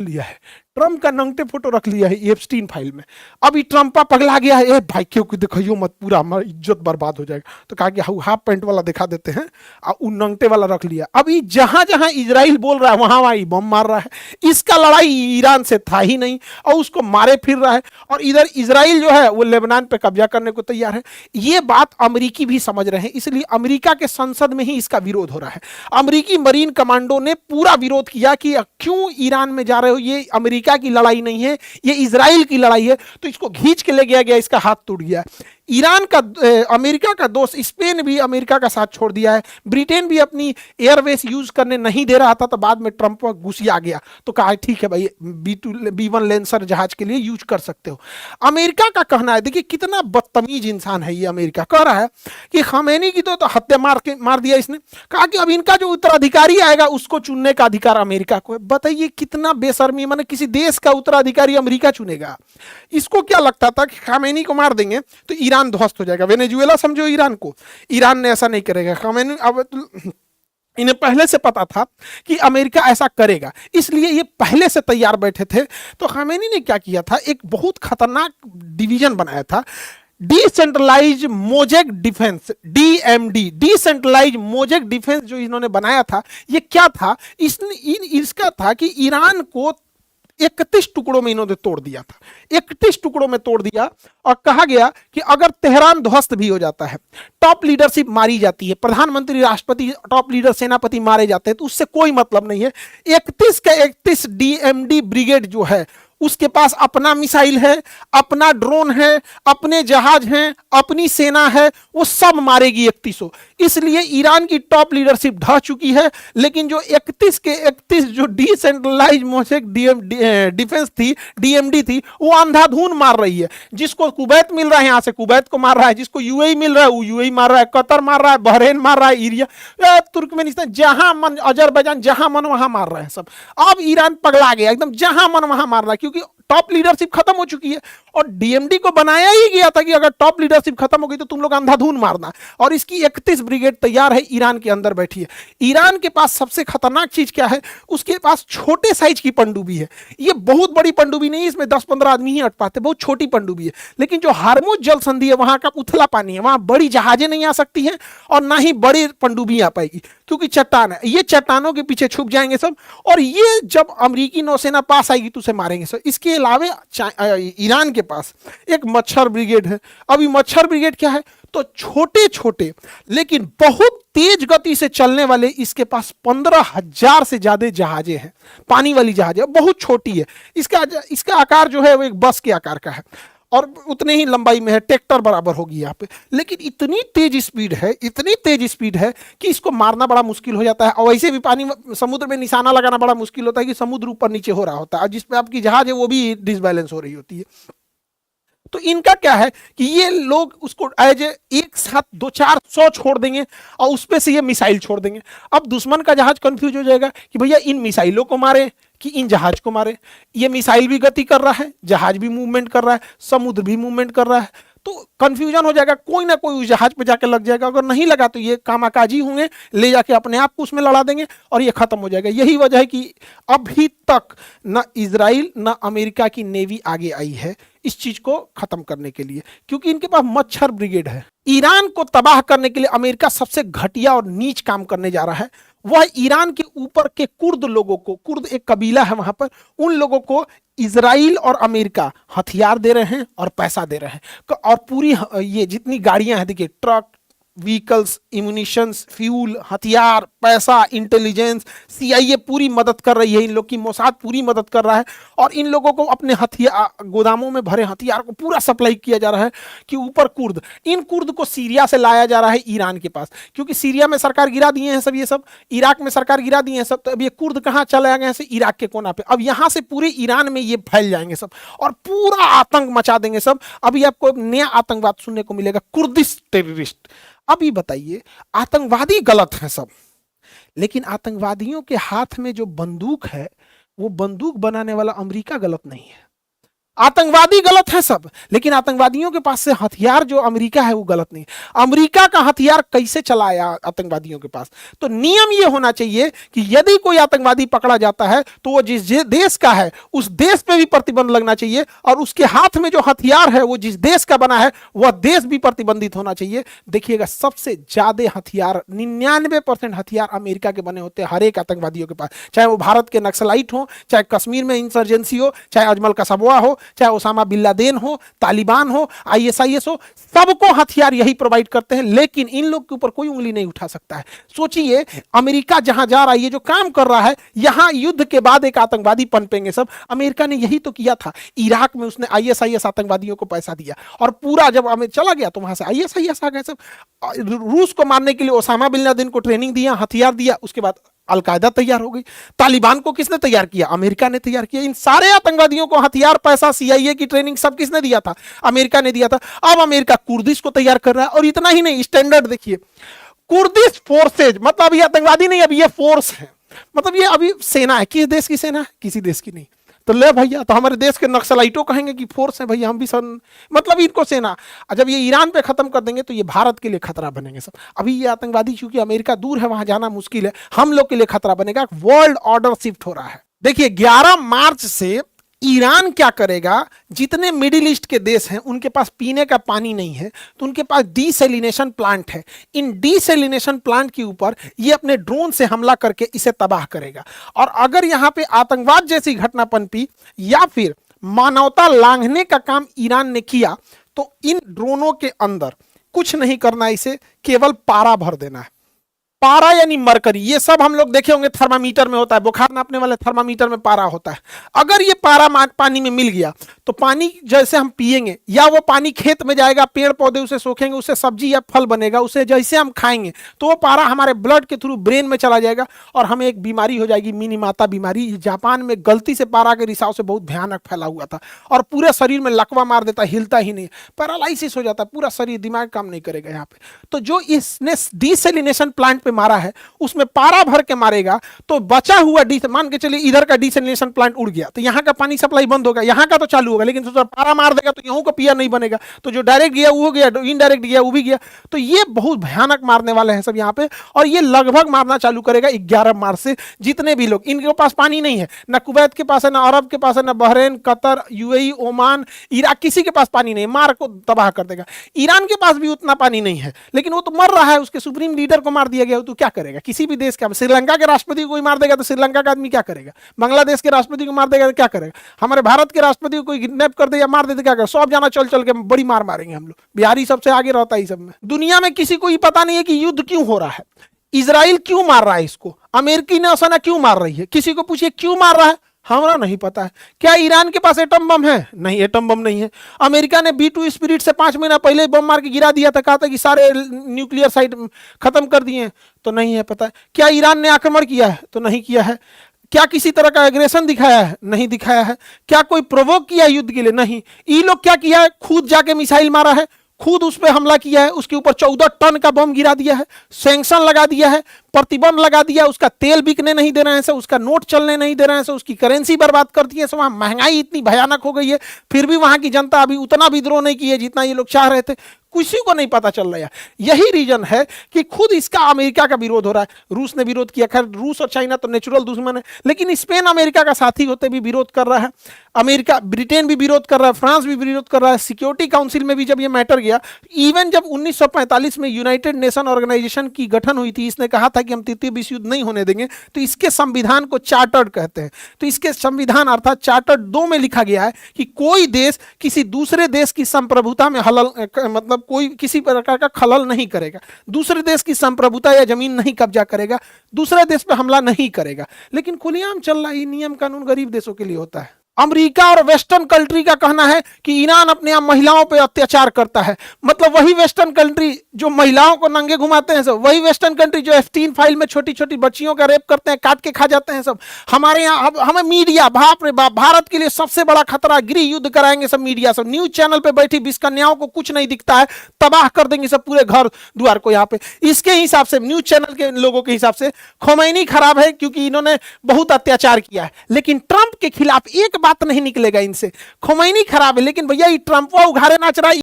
लिया है, ट्रम्प का नंगटे फोटो रख लिया है एप्स्टीन फाइल में। अभी ट्रम्पा पगला गया है, ए भाई क्यों दिखाइयो मत, पूरा हमारा इज्जत बर्बाद हो जाएगा। तो कहा कि हाफ पैंट वाला दिखा देते हैं, और उन नंगटे वाला रख लिया। अभी जहां जहां इजराइल बोल रहा है वहां वहां बम मार रहा है। इसका लड़ाई ईरान से था ही नहीं और उसको मारे फिर रहा है। और इधर इजराइल जो है वो लेबनान पे कब्जा करने को तैयार है। ये बात अमेरिकी भी समझ रहे हैं, इसलिए अमेरिका के संसद में ही इसका विरोध हो रहा है। अमेरिकी मरीन कमांडो ने पूरा विरोध किया कि क्यों ईरान में जा रहे हो, ये अमेरिका की लड़ाई नहीं है, ये इजराइल की लड़ाई है। तो इसको खींच के ले गया गया, इसका हाथ टूट गया। ईरान का अमेरिका का दोस्त स्पेन भी अमेरिका का साथ छोड़ दिया है। ब्रिटेन भी अपनी एयरवेस यूज करने नहीं दे रहा था, तो बाद में ट्रंप घुसिया गया तो कहा ठीक है भाई B1 लेंसर जहाज के लिए यूज कर सकते हो। अमेरिका का कहना है, देखिए कितना बदतमीज इंसान है ये। अमेरिका कह रहा है कि खमेनी की तो हत्या मार दिया इसने। कहा कि अब इनका जो उत्तराधिकारी आएगा उसको चुनने का अधिकार अमेरिका को है। बताइए कितना बेशर्मी, माने किसी देश का उत्तराधिकारी अमेरिका चुनेगा। इसको क्या लगता था कि खामेनी को मार देंगे तो ईरान ध्वस्त हो जाएगा। वेनेजुएला समझो ईरान को, ईरान ने ऐसा नहीं करेगा। खामेनी अब इन्हें पहले से पता था कि अमेरिका ऐसा करेगा, इसलिए ये पहले से तैयार बैठे थे। तो खामेनी ने क्या किया था, एक बहुत खतरनाक डिवीजन बनाया था, decentralise mosaic defence, DMD, decentralise mosaic defence. जो इन्होंने बनाया था ये क्या था, इसका था कि ईरान को 31 टुकड़ों में इन्होंने तोड़ दिया था। 31 टुकड़ों में तोड़ दिया और कहा गया कि अगर तेहरान ध्वस्त भी हो जाता है, टॉप लीडरशिप मारी जाती है, प्रधानमंत्री, राष्ट्रपति, टॉप लीडर, सेनापति मारे जाते हैं, तो उससे कोई मतलब नहीं है। 31 का 31 DMD ब्रिगेड जो है उसके पास अपना मिसाइल है, अपना ड्रोन है, अपने जहाज हैं, अपनी सेना है, वो सब मारेगी 3100। इसलिए ईरान की टॉप लीडरशिप ढह चुकी है। लेकिन जो 31 के 31 जो डिसेंट्रलाइज मोजेक डिफेंस थी, DMD थी, वो अंधाधुन मार रही है। जिसको कुवैत मिल रहा है यहां से कुवैत को मार रहा है, जिसको UAE मिल रहा है वो UAE मार रहा है, कतर मार रहा है, बहरेन मार रहा है, इरिया, तुर्कमेनिस्तान, जहां मन, अजरबैजान, जहां मन वहां मार रहे हैं सब। अब ईरान पगला गया एकदम, जहां मन वहां मार रहा है, क्योंकि टॉप लीडरशिप खत्म हो चुकी है। और DMD को बनाया ही गया था कि अगर टॉप लीडरशिप खत्म हो गई तो तुम लोग अंधाधुन मारना। और इसकी 31 ब्रिगेड तैयार है, ईरान के अंदर बैठी है। ईरान के पास सबसे खतरनाक चीज क्या है, उसके पास छोटे साइज की पनडुब्बी है। ये बहुत बड़ी पनडुब्बी नहीं, इसमें 10-15 आदमी ही अट पाते, बहुत छोटी पनडुब्बी है। लेकिन जो हार्मुज जल संधि है वहां का उथला पानी है, वहां बड़ी जहाजें नहीं आ सकती हैं और ना ही बड़ी पनडुब्बी आ पाएगी, क्योंकि चट्टान है। ये चट्टानों के पीछे छुप जाएंगे सब, और ये जब अमेरिकी नौसेना पास आएगी तो उसे मारेंगे सब। इसके अलावा ईरान के पास एक मच्छर ब्रिगेड है। अभी मच्छर ब्रिगेड क्या है, तो छोटे छोटे लेकिन बहुत तेज गति से चलने वाले इसके पास 15,000 से ज्यादा जहाजें हैं, पानी वाली जहाजें, बहुत छोटी है। इसका आकार जो है वो एक बस के आकार का है और उतने ही लंबाई में है, ट्रैक्टर बराबर होगी यहाँ पे। लेकिन इतनी तेज स्पीड है, इतनी तेज स्पीड है कि इसको मारना बड़ा मुश्किल हो जाता है। और वैसे भी पानी समुद्र में निशाना लगाना बड़ा मुश्किल होता है कि समुद्र ऊपर नीचे हो रहा होता है, और जिसपे आपकी जहाज है वो भी डिसबैलेंस हो रही होती है। तो इनका क्या है कि ये लोग उसको एज एक साथ 200-400 छोड़ देंगे और उसपे से ये मिसाइल छोड़ देंगे। अब दुश्मन का जहाज कंफ्यूज हो जाएगा कि भैया इन मिसाइलों को मारे कि इन जहाज को मारे। ये मिसाइल भी गति कर रहा है, जहाज भी मूवमेंट कर रहा है, समुद्र भी मूवमेंट कर रहा है, तो कंफ्यूजन हो जाएगा। कोई ना कोई उस जहाज पे जाके लग जाएगा, अगर नहीं लगा तो ये कामाकाजी होंगे, ले जाके अपने आप को उसमें लड़ा देंगे और ये खत्म हो जाएगा। यही वजह है कि अभी तक न इजराइल न अमेरिका की नेवी आगे आई है इस चीज को खत्म करने के लिए, क्योंकि इनके पास मच्छर ब्रिगेड है। ईरान को तबाह करने के लिए अमेरिका सबसे घटिया और नीच काम करने जा रहा है। वह ईरान के ऊपर के कुर्द लोगों को, कुर्द एक कबीला है वहां पर, उन लोगों को इजराइल और अमेरिका हथियार दे रहे हैं और पैसा दे रहे हैं। और पूरी ये जितनी गाड़ियां हैं, देखिए ट्रक, व्हीकल्स, इम्यूनिशंस, फ्यूल, हथियार, पैसा, इंटेलिजेंस, CIA पूरी मदद कर रही है इन लोग की, मोसाद पूरी मदद कर रहा है। और इन लोगों को अपने हथियार, गोदामों में भरे हथियार को पूरा सप्लाई किया जा रहा है। कि ऊपर कुर्द, इन कुर्द को सीरिया से लाया जा रहा है ईरान के पास, क्योंकि सीरिया में सरकार गिरा दिए हैं सब, ये सब इराक में सरकार गिरा दिए हैं सब। तो अब ये कुर्द कहाँ चले गए हैं, इराक के कोना पे। अब यहाँ से पूरे ईरान में ये फैल जाएंगे सब और पूरा आतंक मचा देंगे सब। अभी आपको एक नया आतंकवाद सुनने को मिलेगा, कुर्दिश टेररिस्ट। अभी बताइए, आतंकवादी गलत है सब, लेकिन आतंकवादियों के हाथ में जो बंदूक है वो बंदूक बनाने वाला अमेरिका गलत नहीं है। आतंकवादी गलत है सब, लेकिन आतंकवादियों के पास से हथियार जो अमेरिका है वो गलत नहीं। अमेरिका का हथियार कैसे चलाया आतंकवादियों के पास? तो नियम ये होना चाहिए कि यदि कोई आतंकवादी पकड़ा जाता है तो वो जिस देश का है उस देश पे भी प्रतिबंध लगना चाहिए, और उसके हाथ में जो हथियार है वो जिस देश का बना है वह देश भी प्रतिबंधित होना चाहिए। देखिएगा सबसे ज्यादा हथियार 99% हथियार अमेरिका के बने होते हैं हर एक आतंकवादियों के पास, चाहे वो भारत के नक्सलाइट हो, चाहे कश्मीर में इंसर्जेंसी हो, चाहे अजमल कसबवा हो, चाहे ओसामा बिन लादेन हो, तालिबान हो, आईएसआईएस हो, सबको हथियार यही प्रोवाइड करते हैं। लेकिन इन लोग के ऊपर कोई उंगली नहीं उठा सकता है। सोचिए अमेरिका जहां जा रहा है, ये जो काम कर रहा है, यहां युद्ध के बाद एक आतंकवादी पनपेंगे सब। अमेरिका ने यही तो किया था इराक में, उसने आईएसआईएस आतंकवादियों को पैसा दिया और पूरा जब चला गया तो वहां से आईएसआईएस आ गए सब। रूस को मारने के लिए ओसामा बिन लादेन को ट्रेनिंग दिया, हथियार दिया, उसके बाद अलकायदा तैयार हो गई। तालिबान को किसने तैयार किया? अमेरिका ने तैयार किया। इन सारे आतंकवादियों को हथियार, पैसा, सीआईए की ट्रेनिंग सब किसने दिया था? अमेरिका ने दिया था। अब अमेरिका कुर्दिश को तैयार कर रहा है, और इतना ही नहीं, स्टैंडर्ड देखिए, कुर्दिश फोर्सेज, मतलब ये आतंकवादी नहीं, अब ये फोर्स है, मतलब ये अभी सेना है। किस देश की सेना है? किसी देश की नहीं। तो ले भैया, तो हमारे देश के नक्सलाइटों कहेंगे कि फोर्स है भैया, हम भी सन, मतलब इनको सेना। जब ये ईरान पे खत्म कर देंगे तो ये भारत के लिए खतरा बनेंगे सब। अभी ये आतंकवादी, क्योंकि अमेरिका दूर है, वहां जाना मुश्किल है, हम लोग के लिए खतरा बनेगा। वर्ल्ड ऑर्डर शिफ्ट हो रहा है। देखिए 11 मार्च से ईरान क्या करेगा, जितने मिडिल ईस्ट के देश हैं उनके पास पीने का पानी नहीं है, तो उनके पास डीसैलिनेशन प्लांट है। इन डीसैलिनेशन प्लांट के ऊपर ये अपने ड्रोन से हमला करके इसे तबाह करेगा। और अगर यहां पे आतंकवाद जैसी घटना पनपी या फिर मानवता लांघने का काम ईरान ने किया, तो इन ड्रोनों के अंदर कुछ नहीं करना, इसे केवल पारा भर देना है। पारा यानी मरकरी, ये सब हम लोग देखे होंगे थर्मामीटर में होता है, बुखार नापने वाले थर्मामीटर में पारा होता है। अगर ये पारा पानी में मिल गया तो पानी जैसे हम पिएंगे, या वो पानी खेत में जाएगा, पेड़ पौधे उसे सोखेंगे, उससे सब्जी या फल बनेगा, उसे जैसे हम खाएंगे तो वो पारा हमारे ब्लड के थ्रू ब्रेन में चला जाएगा और हमें एक बीमारी हो जाएगी, मिनीमाता बीमारी। जापान में गलती से पारा के रिसाव से बहुत भयानक फैला हुआ था और पूरे शरीर में लकवा मार देता, हिलता ही नहीं, पैरालाइसिस हो जाता, पूरा शरीर, दिमाग काम नहीं करेगा यहाँ पे। तो जो इसने डीसैलिनेशन प्लांट मारा है उसमें पारा भर के मारेगा, तो बचा हुआ मान के चलिए इधर का डीसैलिनेशन प्लांट उड़ गया तो यहां का पानी सप्लाई बंद होगा, यहां का तो चालू होगा, लेकिन तो पारा मार देगा तो यहां का पिया नहीं बनेगा, तो जो डायरेक्ट गया वो गया, इनडायरेक्ट गया वो भी गया। तो ये बहुत भयानक मारने वाले हैं सब यहाँ पे, और ये लगभग मारना चालू करेगा 11 मार्च से। जितने भी लोग, इनके पास पानी नहीं है, ना कुवैत के पास है, ना अरब के पास है, ना Bahrain, Qatar, UAE, Oman, Iraq, किसी के पास पानी नहीं, मार को तबाह कर देगा। ईरान के पास भी उतना पानी नहीं है, लेकिन वो तो मर रहा है, उसके सुप्रीम लीडर को मार दिया गया, तो क्या करेगा? किसी भी देश का, श्रीलंका के राष्ट्रपति को कोई मार देगा तो श्रीलंका का आदमी क्या करेगा? बांग्लादेश के राष्ट्रपति को मार देगा तो क्या करेगा? हमारे भारत के राष्ट्रपति को कोई किडनैप कर दे या मार दे तो क्या करेगा? सब जाना चल चल के बड़ी मार मारेंगे हम लोग। बिहारी सबसे आगे रहता है सब में। दुनिया में किसी को ये पता नहीं है कि युद्ध क्यों हो रहा है, इजराइल क्यों मार रहा है इसको, अमेरिकी नौसेना क्यों मार रही है, किसी को पूछिए क्यों मार रहा है, हमारा नहीं पता है। क्या ईरान के पास एटम बम है? नहीं, एटम बम नहीं है। अमेरिका ने B2 स्पिरिट से 5 महीना पहले बम मार के गिरा दिया था, कहा था कि सारे न्यूक्लियर साइट खत्म कर दिए, तो नहीं है पता है। क्या ईरान ने आक्रमण किया है? तो नहीं किया है। क्या किसी तरह का एग्रेशन दिखाया है? नहीं दिखाया है। क्या कोई प्रोवोक किया युद्ध के लिए? नहीं। ये लोग क्या किया है? खुद जाके मिसाइल मारा है, खुद उस पर हमला किया है, उसके ऊपर 14 टन का बम गिरा दिया है, सैंक्शन लगा दिया है, प्रतिबंध लगा दिया, उसका तेल बिकने नहीं दे रहे हैं, उसका नोट चलने नहीं दे रहे हैं, उसकी करेंसी बर्बाद कर दी है। वहां महंगाई इतनी भयानक हो गई है, फिर भी वहां की जनता अभी उतना विद्रोह नहीं की है जितना ये लोग चाह रहे थे। किसी को नहीं पता चल रहा है। यही रीजन है कि खुद इसका अमेरिका का विरोध हो रहा है। रूस ने विरोध किया, खैर रूस और चाइना तो नेचुरल दुश्मन है, लेकिन स्पेन अमेरिका का साथी होते भी विरोध कर रहा है, अमेरिका, ब्रिटेन भी विरोध कर रहा है, फ्रांस भी विरोध कर रहा है। सिक्योरिटी काउंसिल में भी जब ये मैटर गया, इवन जब 1945 में यूनाइटेड नेशन ऑर्गेनाइजेशन की गठन हुई थी, इसने कहा था कि हम तृतीय विश्व युद्ध नहीं होने देंगे, तो इसके संविधान को चार्टर्ड कहते हैं। तो इसके संविधान अर्थात चार्टर्ड 2 में लिखा गया है कि कोई देश किसी दूसरे देश की संप्रभुता में मतलब कोई किसी प्रकार का खलल नहीं करेगा, दूसरे देश की संप्रभुता या जमीन नहीं कब्जा करेगा, दूसरे देश पे हमला नहीं करेगा। लेकिन खुलेआम चल रहा है, नियम कानून गरीब देशों के लिए होता है। अमेरिका और वेस्टर्न कंट्री का कहना है कि ईरान अपने आप महिलाओं पर अत्याचार करता है। मतलब वही वेस्टर्न कंट्री जो महिलाओं को नंगे घुमाते हैं सब, वही वेस्टर्न कंट्री जो एप्स्टीन फाइल में छोटी छोटी बच्चियों का रेप करते हैं, काट के खा जाते हैं सब। हमारे यहाँ हमें मीडिया, बाप रे बाप, भारत के लिए सबसे बड़ा खतरा, गृह युद्ध कराएंगे सब मीडिया, सब न्यूज चैनल पे बैठी 20 कन्याओं को कुछ नहीं दिखता है, तबाह कर देंगे सब पूरे घर द्वार को यहाँ पे। इसके हिसाब से, न्यूज चैनल के लोगों के हिसाब से खोमैनी खराब है क्योंकि इन्होंने बहुत अत्याचार किया है। लेकिन ट्रंप के खिलाफ एक बात नहीं निकलेगा इनसे। खोमैनी खराब है, लेकिन भैया ये ट्रंपवा उघारे नाच रहा है।